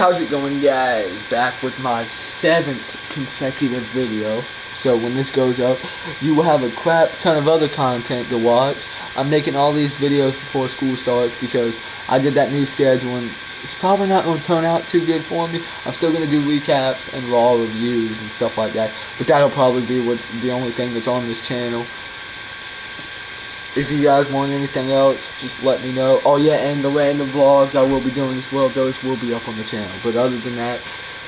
how's it going, guys? Back with my 7th consecutive video. So when this goes up, you will have a crap ton of other content to watch. I'm making all these videos before school starts because I did that new schedule and it's probably not going to turn out too good for me. I'm still going to do recaps and raw reviews and stuff like that. But that'll probably be the only thing that's on this channel. If you guys want anything else, just let me know. Oh yeah, and the random vlogs I will be doing as well, those will be up on the channel. But other than that,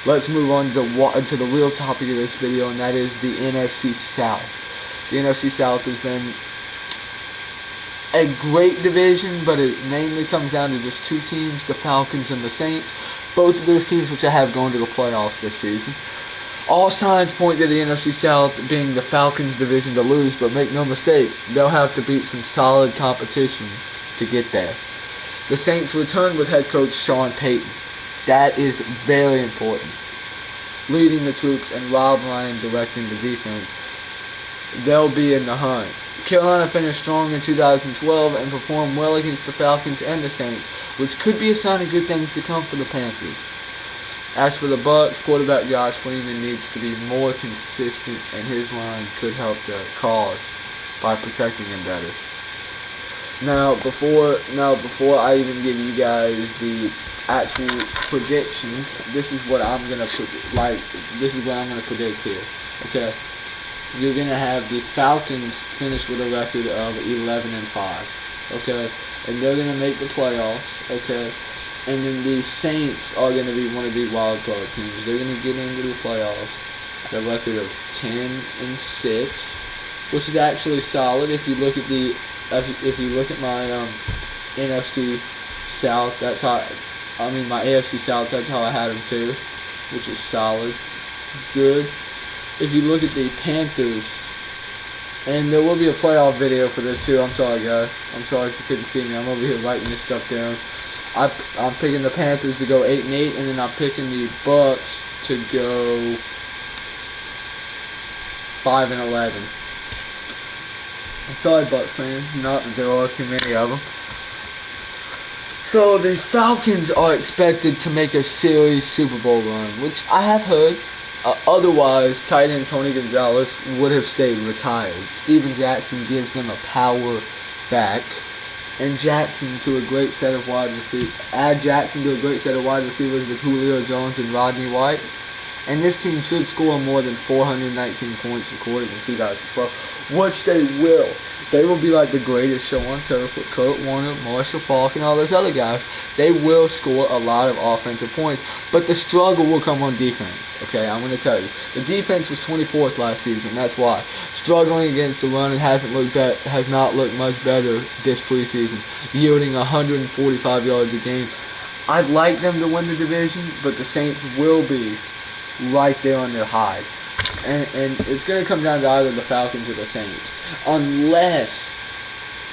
let's move on to the real topic of this video, and that is the NFC South. The NFC South has been a great division, but it mainly comes down to just two teams, the Falcons and the Saints. Both of those teams which I have going to the playoffs this season. All signs point to the NFC South being the Falcons division to lose, but make no mistake, they'll have to beat some solid competition to get there. The Saints return with head coach Sean Payton. That is very important. Leading the troops and Rob Ryan directing the defense. They'll be in the hunt. Carolina finished strong in 2012 and performed well against the Falcons and the Saints, which could be a sign of good things to come for the Panthers. As for the Bucs, quarterback Josh Freeman needs to be more consistent, and his line could help the cause by protecting him better. Now, before I even give you guys the actual predictions, this is what I'm gonna predict here. Okay, you're gonna have the Falcons finish with a record of 11-5. Okay, and they're gonna make the playoffs. Okay. And then the Saints are going to be one of the wild card teams. They're going to get into the playoffs at a record of 10-6, which is actually solid. If you look at my NFC South, my AFC South, that's how I had them too, which is solid, good. If you look at the Panthers, and there will be a playoff video for this too. I'm sorry, guys. I'm sorry if you couldn't see me. I'm over here writing this stuff down. I'm picking the Panthers to go 8-8, and then I'm picking the Bucs to go 5-11. I'm sorry, Bucs fans, not that there are too many of them. So the Falcons are expected to make a series Super Bowl run, which I have heard. Otherwise, tight end Tony Gonzalez would have stayed retired. Steven Jackson gives them a power back. And Jackson to a great set of wide receivers. Add Jackson to a great set of wide receivers with Julio Jones and Rodney White. And this team should score more than 419 points recorded in 2012, which they will. They will be like the greatest show on turf with Kurt Warner, Marshall Faulk, and all those other guys. They will score a lot of offensive points, but the struggle will come on defense. Okay, I'm going to tell you. The defense was 24th last season. That's why. Struggling against the run and has not looked much better this preseason, yielding 145 yards a game. I'd like them to win the division, but the Saints will be right there on their high. And it's going to come down to either the Falcons or the Saints. Unless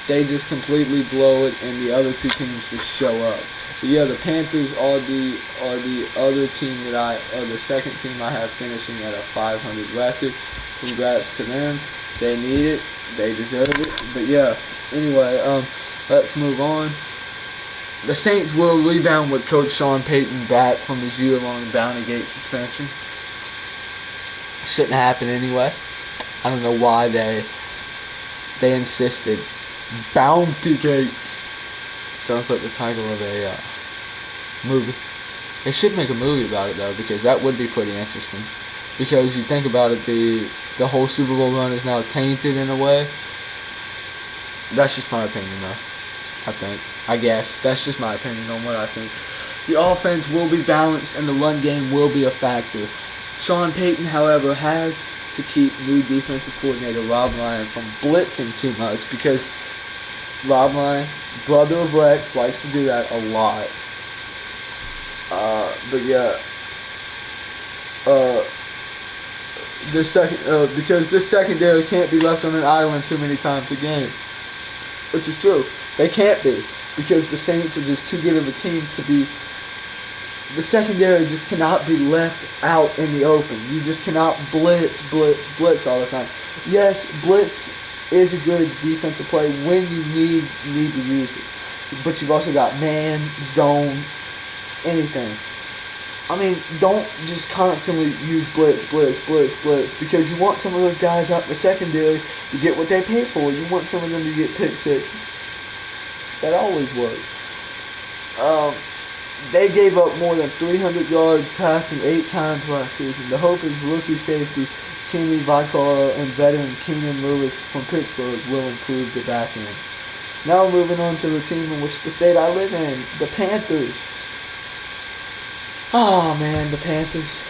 they just completely blow it and the other two teams just show up. But yeah, the Panthers are the other team the second team I have finishing at a 500 record. Congrats to them. They need it. They deserve it. But yeah, anyway, let's move on. The Saints will rebound with Coach Sean Payton back from his year-long Bountygate suspension. Shouldn't happen anyway. I don't know why they insisted. Bountygate. Sounds like the title of a movie. They should make a movie about it though, because that would be pretty interesting. Because you think about it, the whole Super Bowl run is now tainted in a way. That's just my opinion though. I guess that's just my opinion on what I think. The offense will be balanced and the run game will be a factor. Sean Payton, however, has to keep new defensive coordinator Rob Ryan from blitzing too much, because Rob Ryan, brother of Rex, likes to do that a lot. But yeah, because this secondary can't be left on an island too many times a game, which is true. They can't be, because the Saints are just too good of a team to be. The secondary just cannot be left out in the open. You just cannot blitz all the time. Yes, blitz is a good defensive play when you need to use it. But you've also got man, zone, anything. I mean, don't just constantly use blitz, because you want some of those guys out in the secondary to get what they pay for. You want some of them to get pick sixes. That always works. They gave up more than 300 yards passing 8 times last season. The hope is rookie safety Kenny Vaccaro and veteran Keenan Lewis from Pittsburgh will improve the back end. Now moving on to the team in which the state I live in, the Panthers. Oh man, the Panthers.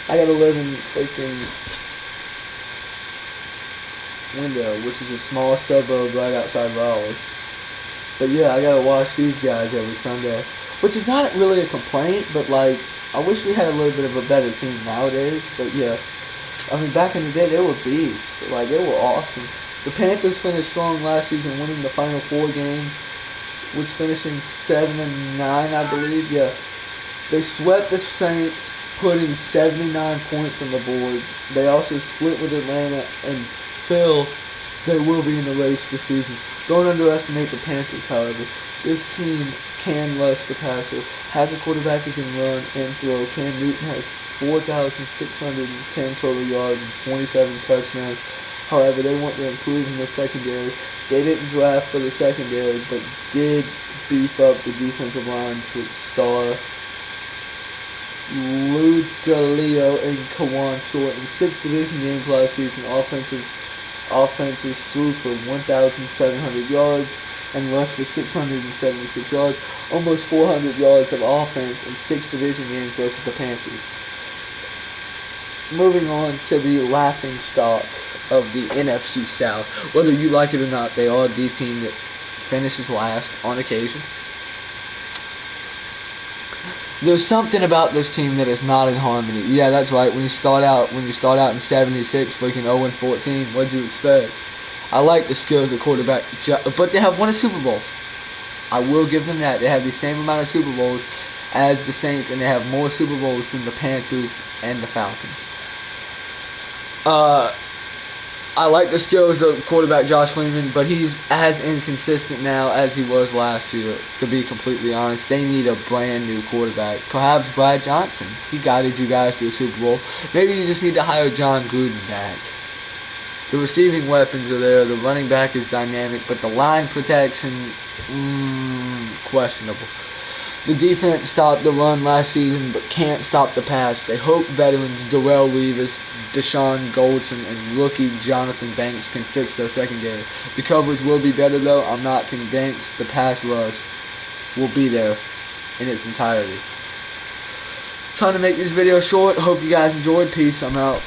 I gotta live in freaking Window, which is a small suburb right outside Raleigh. But yeah, I gotta watch these guys every Sunday, which is not really a complaint, but like, I wish we had a little bit of a better team nowadays. But yeah, I mean, back in the day, they were beasts. Like, they were awesome. The Panthers finished strong last season, winning the final 4 games, which finishing 7-9, I believe. Yeah, they swept the Saints, putting 79 points on the board. They also split with Atlanta and feel they will be in the race this season. Don't underestimate the Panthers, however. This team can rush the passer, has a quarterback who can run and throw. Cam Newton has 4,610 total yards and 27 touchdowns. However, they want to improve in the secondary. They didn't draft for the secondary, but did beef up the defensive line with star Lou DeLeo and Kawan Short. In 6 division games last season, offenses threw for 1,700 yards and rushed for 676 yards. Almost 400 yards of offense in 6 division games versus the Panthers. Moving on to the laughing stock of the NFC South. Whether you like it or not, they are the team that finishes last on occasion. There's something about this team that is not in harmony. Yeah, that's right. When you start out in 76, freaking 0-14, what'd you expect? I like the skills of quarterback, but they have won a Super Bowl. I will give them that. They have the same amount of Super Bowls as the Saints, and they have more Super Bowls than the Panthers and the Falcons. I like the skills of quarterback Josh Freeman, but he's as inconsistent now as he was last year, to be completely honest. They need a brand new quarterback. Perhaps Brad Johnson. He guided you guys to the Super Bowl. Maybe you just need to hire John Gruden back. The receiving weapons are there. The running back is dynamic, but the line protection, questionable. The defense stopped the run last season, but can't stop the pass. They hope veterans Darrelle Revis, Deshaun Goldson, and rookie Jonathan Banks can fix their secondary. The coverage will be better, though. I'm not convinced the pass rush will be there in its entirety. Trying to make these videos short. Hope you guys enjoyed. Peace. I'm out.